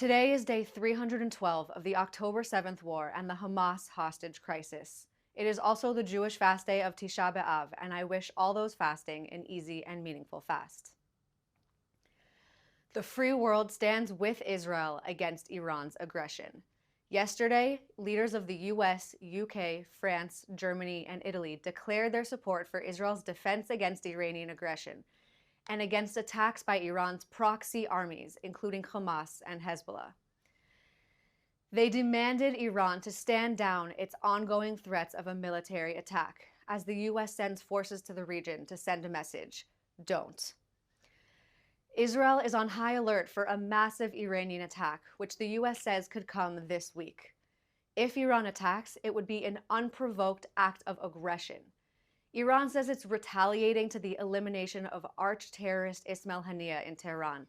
Today is day 312 of the October 7th war and the Hamas hostage crisis. It is also the Jewish fast day of Tisha B'Av, and I wish all those fasting an easy and meaningful fast. The free world stands with Israel against Iran's aggression. Yesterday, leaders of the US, UK, France, Germany, and Italy declared their support for Israel's defense against Iranian aggression and against attacks by Iran's proxy armies, including Hamas and Hezbollah. They demanded Iran to stand down its ongoing threats of a military attack, as the US sends forces to the region to send a message: don't. Israel is on high alert for a massive Iranian attack, which the US says could come this week. If Iran attacks, it would be an unprovoked act of aggression. Iran says it's retaliating to the elimination of arch-terrorist Ismail Haniyeh in Tehran.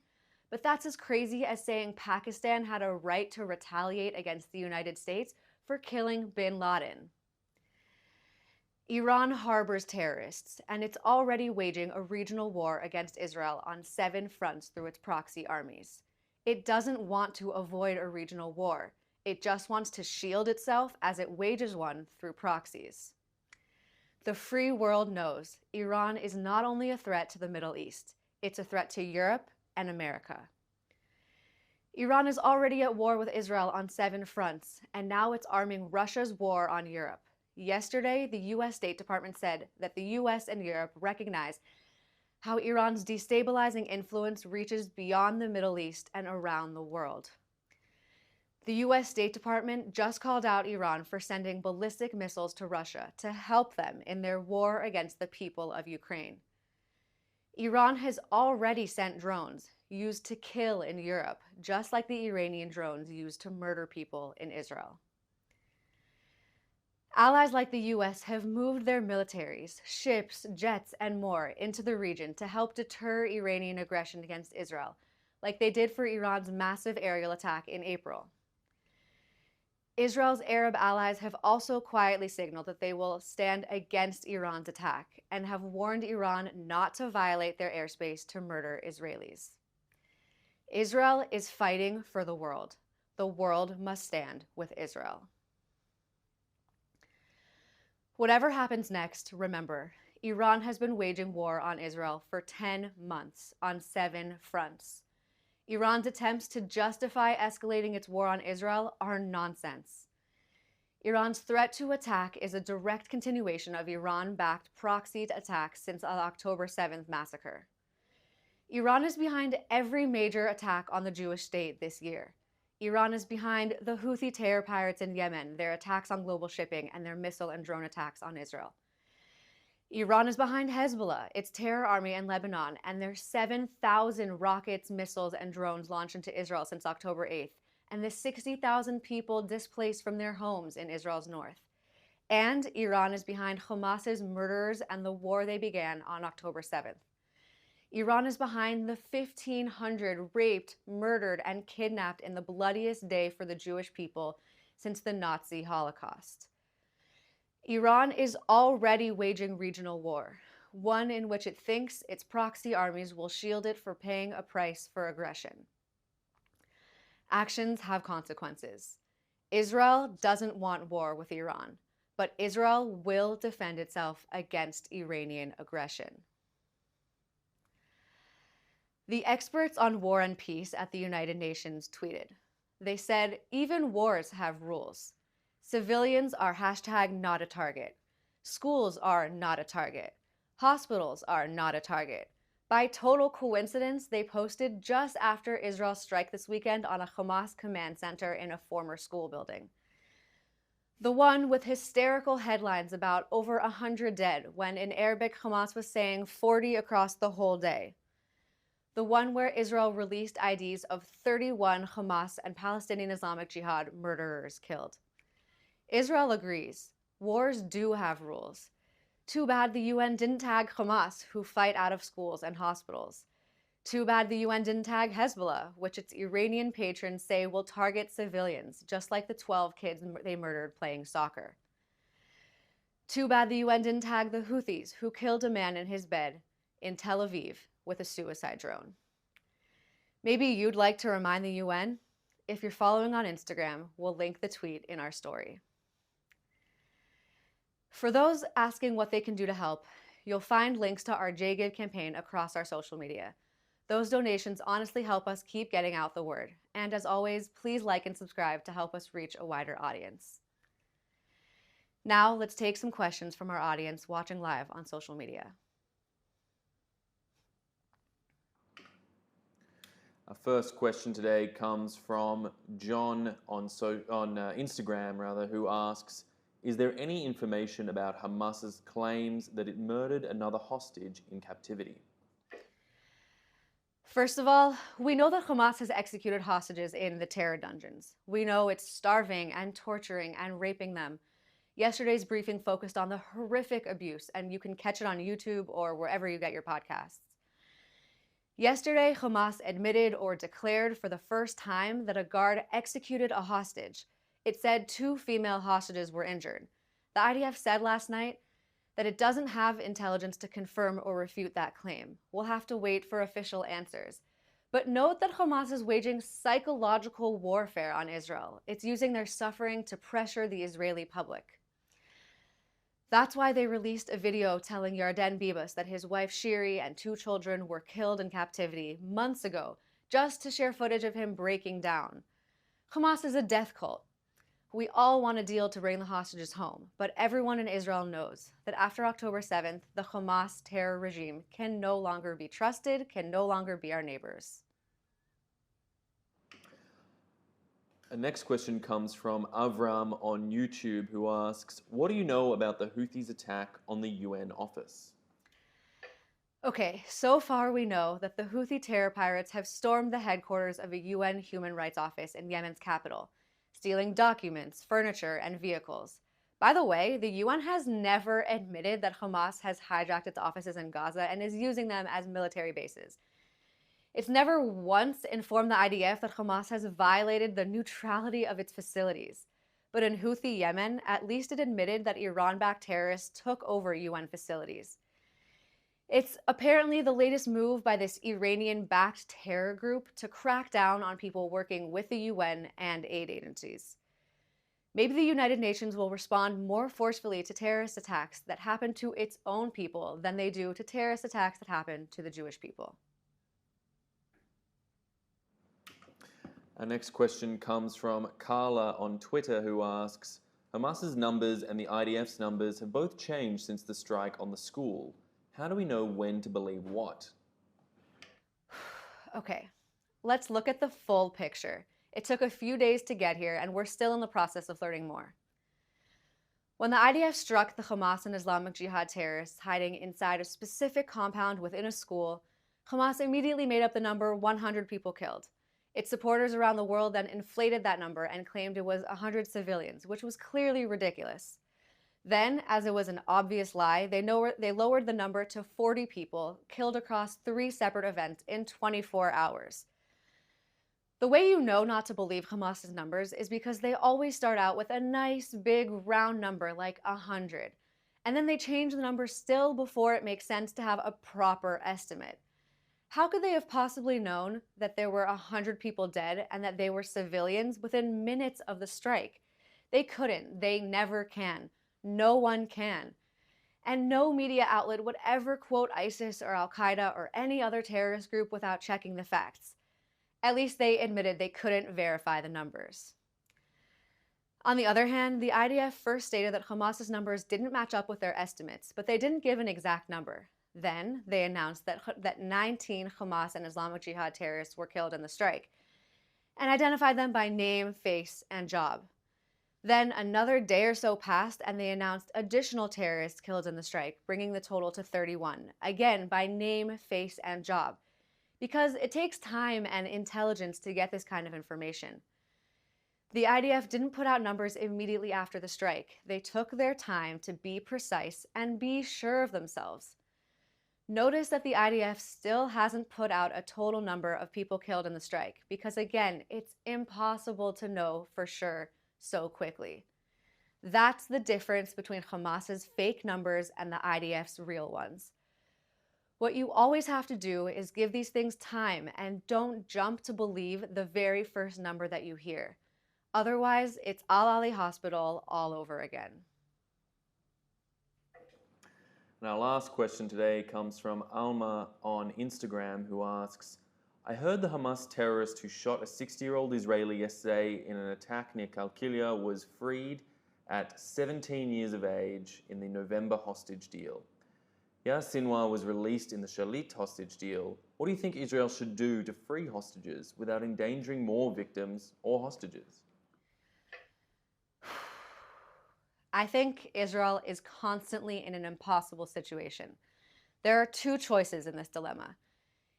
But that's as crazy as saying Pakistan had a right to retaliate against the United States for killing bin Laden. Iran harbors terrorists, and it's already waging a regional war against Israel on 7 fronts through its proxy armies. It doesn't want to avoid a regional war. It just wants to shield itself as it wages one through proxies. The free world knows Iran is not only a threat to the Middle East, it's a threat to Europe and America. Iran is already at war with Israel on 7 fronts, and now it's arming Russia's war on Europe. Yesterday, the US State Department said that the US and Europe recognize how Iran's destabilizing influence reaches beyond the Middle East and around the world. The US State Department just called out Iran for sending ballistic missiles to Russia to help them in their war against the people of Ukraine. Iran has already sent drones used to kill in Europe, just like the Iranian drones used to murder people in Israel. Allies like the US have moved their militaries, ships, jets, and more into the region to help deter Iranian aggression against Israel, like they did for Iran's massive aerial attack in April. Israel's Arab allies have also quietly signaled that they will stand against Iran's attack and have warned Iran not to violate their airspace to murder Israelis. Israel is fighting for the world. The world must stand with Israel. Whatever happens next, remember, Iran has been waging war on Israel for 10 months on 7 fronts. Iran's attempts to justify escalating its war on Israel are nonsense. Iran's threat to attack is a direct continuation of Iran-backed proxied attacks since the October 7th massacre. Iran is behind every major attack on the Jewish state this year. Iran is behind the Houthi terror pirates in Yemen, their attacks on global shipping, and their missile and drone attacks on Israel. Iran is behind Hezbollah, its terror army in Lebanon, and their 7,000 rockets, missiles, and drones launched into Israel since October 8th, and the 60,000 people displaced from their homes in Israel's north. And Iran is behind Hamas's murderers and the war they began on October 7th. Iran is behind the 1,500 raped, murdered, and kidnapped in the bloodiest day for the Jewish people since the Nazi Holocaust. Iran is already waging regional war, one in which it thinks its proxy armies will shield it for paying a price for aggression. Actions have consequences. Israel doesn't want war with Iran, but Israel will defend itself against Iranian aggression. The experts on war and peace at the United Nations tweeted. They said, even wars have rules. Civilians are #not a target. Schools are not a target. Hospitals are not a target. By total coincidence, they posted just after Israel's strike this weekend on a Hamas command center in a former school building. The one with hysterical headlines about over 100 dead, when in Arabic Hamas was saying 40 across the whole day. The one where Israel released IDs of 31 Hamas and Palestinian Islamic Jihad murderers killed. Israel agrees. Wars do have rules. Too bad the UN didn't tag Hamas, who fight out of schools and hospitals. Too bad the UN didn't tag Hezbollah, which its Iranian patrons say will target civilians, just like the 12 kids they murdered playing soccer. Too bad the UN didn't tag the Houthis, who killed a man in his bed in Tel Aviv with a suicide drone. Maybe you'd like to remind the UN? If you're following on Instagram, we'll link the tweet in our story. For those asking what they can do to help, you'll find links to our JGive campaign across our social media. Those donations honestly help us keep getting out the word. And as always, please like and subscribe to help us reach a wider audience. Now, let's take some questions from our audience watching live on social media. Our first question today comes from John on Instagram, who asks, is there any information about Hamas's claims that it murdered another hostage in captivity? First of all, we know that Hamas has executed hostages in the terror dungeons. We know it's starving and torturing and raping them. Yesterday's briefing focused on the horrific abuse, and you can catch it on YouTube or wherever you get your podcasts. Yesterday, Hamas admitted or declared for the first time that a guard executed a hostage. It said 2 female hostages were injured. The IDF said last night that it doesn't have intelligence to confirm or refute that claim. We'll have to wait for official answers. But note that Hamas is waging psychological warfare on Israel. It's using their suffering to pressure the Israeli public. That's why they released a video telling Yarden Bibas that his wife Shiri and 2 children were killed in captivity months ago, just to share footage of him breaking down. Hamas is a death cult. We all want a deal to bring the hostages home, but everyone in Israel knows that after October 7th, the Hamas terror regime can no longer be trusted, can no longer be our neighbors. The next question comes from Avram on YouTube, who asks, what do you know about the Houthis' attack on the UN office? Okay, so far we know that the Houthi terror pirates have stormed the headquarters of a UN human rights office in Yemen's capital, stealing documents, furniture, and vehicles. By the way, the UN has never admitted that Hamas has hijacked its offices in Gaza and is using them as military bases. It's never once informed the IDF that Hamas has violated the neutrality of its facilities. But in Houthi Yemen, at least it admitted that Iran-backed terrorists took over UN facilities. It's apparently the latest move by this Iranian-backed terror group to crack down on people working with the UN and aid agencies. Maybe the United Nations will respond more forcefully to terrorist attacks that happen to its own people than they do to terrorist attacks that happen to the Jewish people. Our next question comes from Carla on Twitter, who asks, Hamas's numbers and the IDF's numbers have both changed since the strike on the school. How do we know when to believe what? Okay, let's look at the full picture. It took a few days to get here, and we're still in the process of learning more. When the IDF struck the Hamas and Islamic Jihad terrorists hiding inside a specific compound within a school, Hamas immediately made up the number 100 people killed. Its supporters around the world then inflated that number and claimed it was 100 civilians, which was clearly ridiculous. Then, as it was an obvious lie, they lowered the number to 40 people killed across 3 separate events in 24 hours. The way you know not to believe Hamas's numbers is because they always start out with a nice big round number like 100. And then they change the number still before it makes sense to have a proper estimate. How could they have possibly known that there were 100 people dead and that they were civilians within minutes of the strike? They couldn't. They never can. No one can. And no media outlet would ever quote ISIS or Al-Qaeda or any other terrorist group without checking the facts. At least they admitted they couldn't verify the numbers. On the other hand, the IDF first stated that Hamas's numbers didn't match up with their estimates, but they didn't give an exact number. Then they announced that 19 Hamas and Islamic Jihad terrorists were killed in the strike, and identified them by name, face, and job. Then another day or so passed, and they announced additional terrorists killed in the strike, bringing the total to 31, again by name, face, and job. Because it takes time and intelligence to get this kind of information. The IDF didn't put out numbers immediately after the strike. They took their time to be precise and be sure of themselves. Notice that the IDF still hasn't put out a total number of people killed in the strike, because again, it's impossible to know for sure so quickly. That's the difference between Hamas's fake numbers and the IDF's real ones. What you always have to do is give these things time and don't jump to believe the very first number that you hear. Otherwise, it's Al Ali Hospital all over again. And our last question today comes from Alma on Instagram, who asks, I heard the Hamas terrorist who shot a 60-year-old Israeli yesterday in an attack near Qalqilia was freed at 17 years of age in the November hostage deal. Yahya Sinwar was released in the Shalit hostage deal. What do you think Israel should do to free hostages without endangering more victims or hostages? I think Israel is constantly in an impossible situation. There are two choices in this dilemma.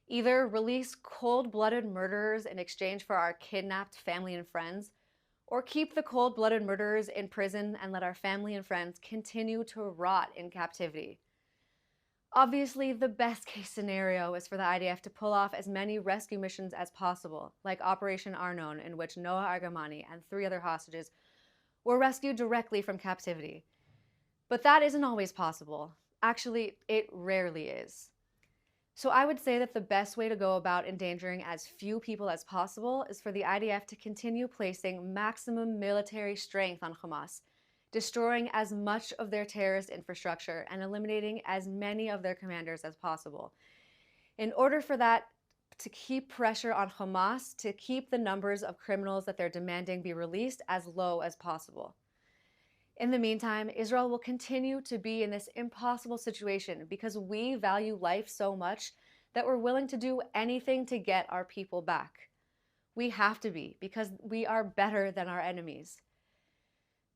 Either release cold-blooded murderers in exchange for our kidnapped family and friends, or keep the cold-blooded murderers in prison and let our family and friends continue to rot in captivity. Obviously, the best case scenario is for the IDF to pull off as many rescue missions as possible, like Operation Arnon, in which Noah Argamani and 3 other hostages were rescued directly from captivity. But that isn't always possible. Actually, it rarely is. So I would say that the best way to go about endangering as few people as possible is for the IDF to continue placing maximum military strength on Hamas, destroying as much of their terrorist infrastructure and eliminating as many of their commanders as possible. In order for that to keep pressure on Hamas to keep the numbers of criminals that they're demanding be released as low as possible. In the meantime, Israel will continue to be in this impossible situation because we value life so much that we're willing to do anything to get our people back. We have to be, because we are better than our enemies.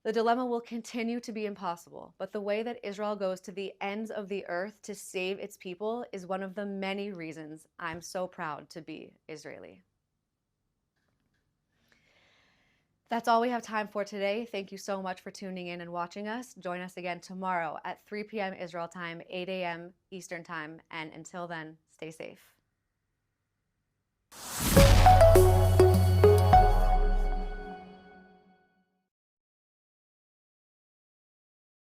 The dilemma will continue to be impossible, but the way that Israel goes to the ends of the earth to save its people is one of the many reasons I'm so proud to be Israeli. That's all we have time for today. Thank you so much for tuning in and watching us. Join us again tomorrow at 3 p.m. Israel time, 8 a.m. Eastern time, and until then, stay safe.